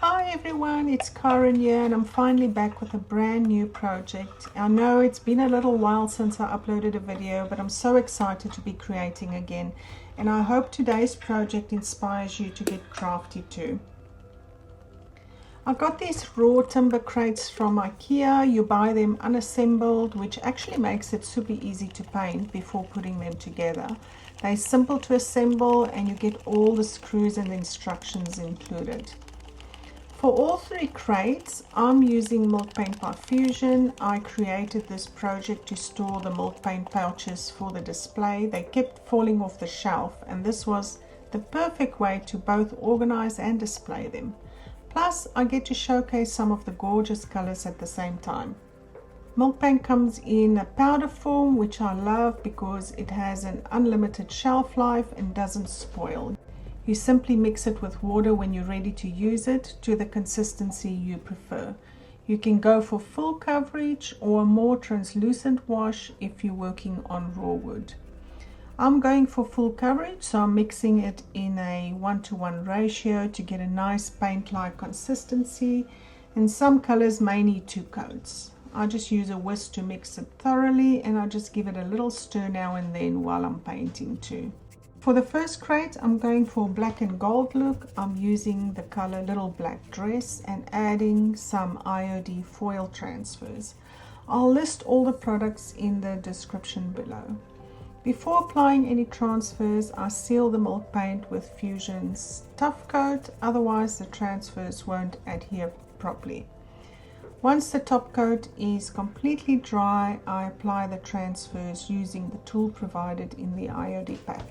Hi everyone, it's Karen here and I'm finally back with a brand new project. I know it's been a little while since I uploaded a video, but I'm so excited to be creating again, and I hope today's project inspires you to get crafty too. I got these raw timber crates from IKEA. You buy them unassembled, which actually makes it super easy to paint before putting them together. They're simple to assemble and you get all the screws and the instructions included. For all three crates, I'm using Milk Paint by Fusion. I created this project to store the milk paint pouches for the display. They kept falling off the shelf, and this was the perfect way to both organize and display them. Plus, I get to showcase some of the gorgeous colors at the same time. Milk paint comes in a powder form, which I love because it has an unlimited shelf life and doesn't spoil. You simply mix it with water when you're ready to use it to the consistency you prefer. You can go for full coverage or a more translucent wash if you're working on raw wood. I'm going for full coverage, so I'm mixing it in a 1:1 ratio to get a nice paint-like consistency, and some colors may need 2 coats. I just use a whisk to mix it thoroughly, and I just give it a little stir now and then while I'm painting too. For the first crate, I'm going for black and gold look. I'm using the color Little Black Dress and adding some IOD foil transfers. I'll list all the products in the description below. Before applying any transfers, I seal the milk paint with Fusion's Tough Coat, otherwise the transfers won't adhere properly. Once the top coat is completely dry, I apply the transfers using the tool provided in the IOD pack.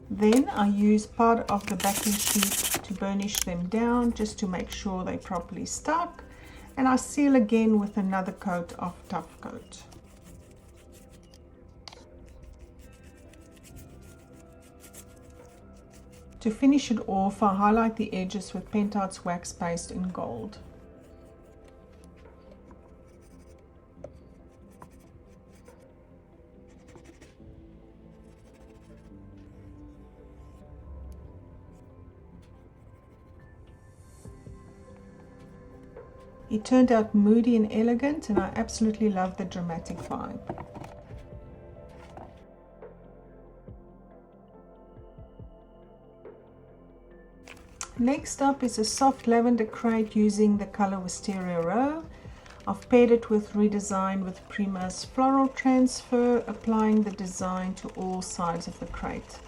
Then I use part of the backing sheet to burnish them down just to make sure they're properly stuck, and I seal again with another coat of Tough Coat. To finish it off, I highlight the edges with Pentart's wax paste in gold. It turned out moody and elegant, and I absolutely love the dramatic vibe. Next up is a soft lavender crate using the color Wisteria Row. I've paired it with Redesign with Prima's floral transfer, applying the design to all sides of the crate.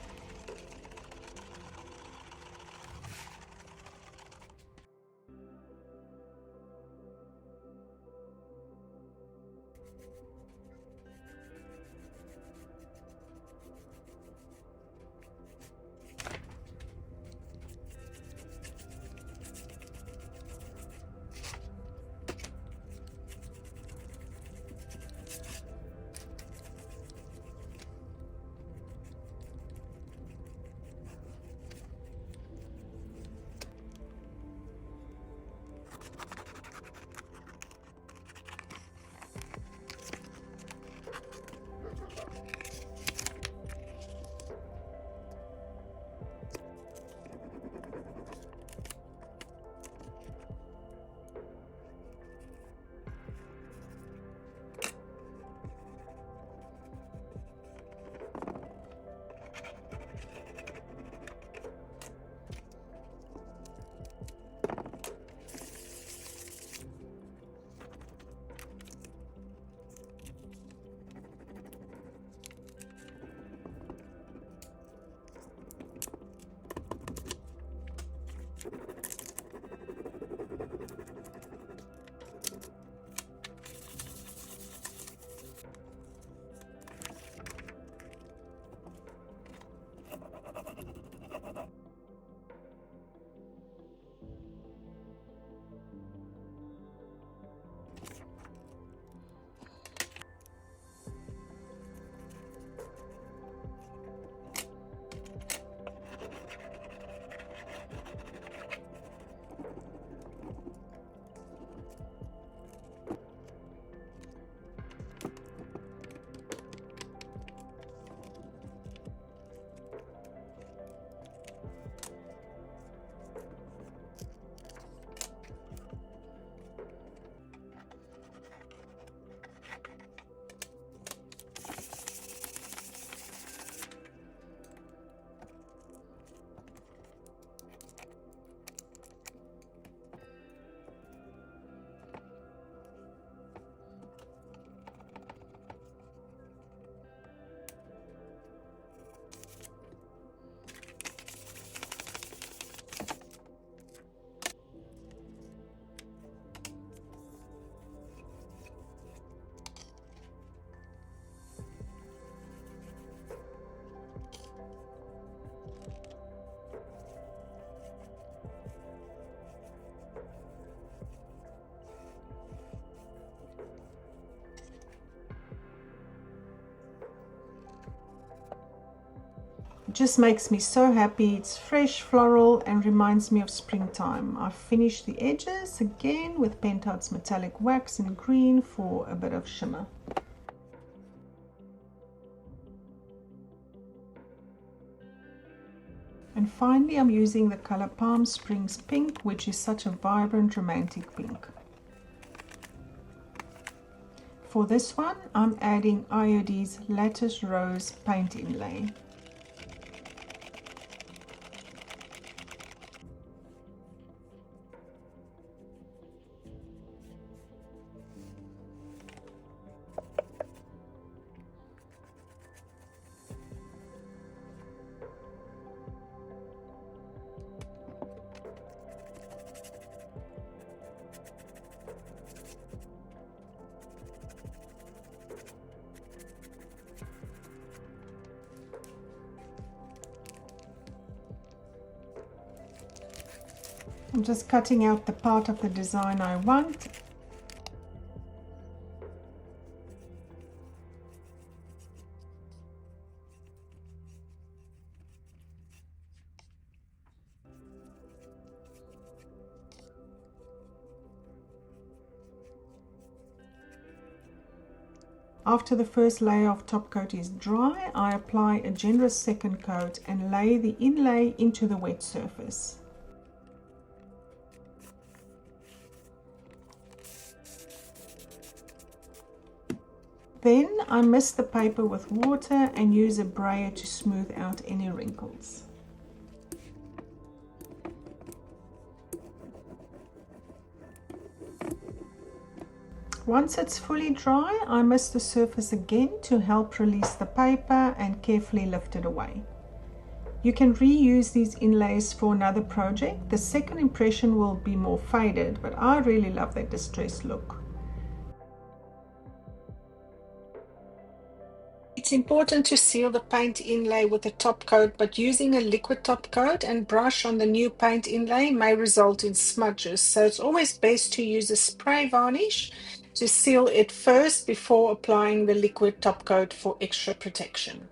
It just makes me so happy. It's fresh, floral, and reminds me of springtime. I've finished the edges again with Pentart's metallic wax in green for a bit of shimmer. And finally, I'm using the color Palm Springs Pink, which is such a vibrant, romantic pink. For this one, I'm adding IOD's Lattice Rose paint inlay. I'm just cutting out the part of the design I want. After the first layer of top coat is dry, I apply a generous second coat and lay the inlay into the wet surface. Then I mist the paper with water and use a brayer to smooth out any wrinkles. Once it's fully dry, I mist the surface again to help release the paper and carefully lift it away. You can reuse these inlays for another project. The second impression will be more faded, but I really love that distressed look. It's important to seal the paint inlay with a top coat, but using a liquid top coat and brush on the new paint inlay may result in smudges. So it's always best to use a spray varnish to seal it first before applying the liquid top coat for extra protection.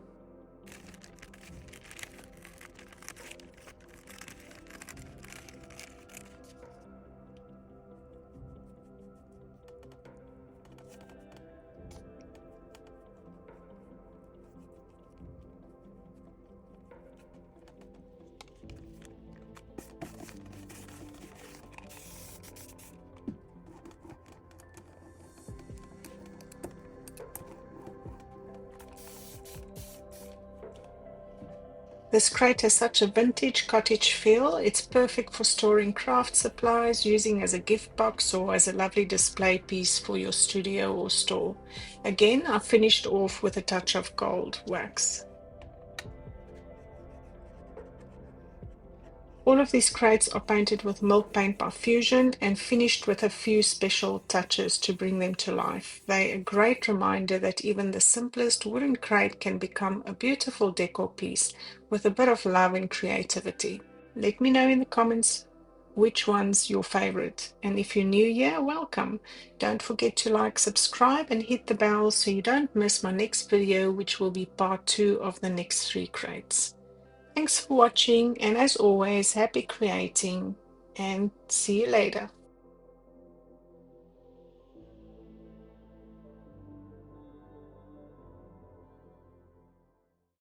This crate has such a vintage cottage feel. It's perfect for storing craft supplies, using as a gift box, or as a lovely display piece for your studio or store. Again, I finished off with a touch of gold wax. All of these crates are painted with milk paint by Fusion and finished with a few special touches to bring them to life. They're a great reminder that even the simplest wooden crate can become a beautiful decor piece with a bit of love and creativity. Let me know in the comments which one's your favorite. And if you're new here, welcome. Don't forget to like, subscribe, and hit the bell so you don't miss my next video, which will be part 2 of the next 3 crates. Thanks for watching, and as always, happy creating, and see you later.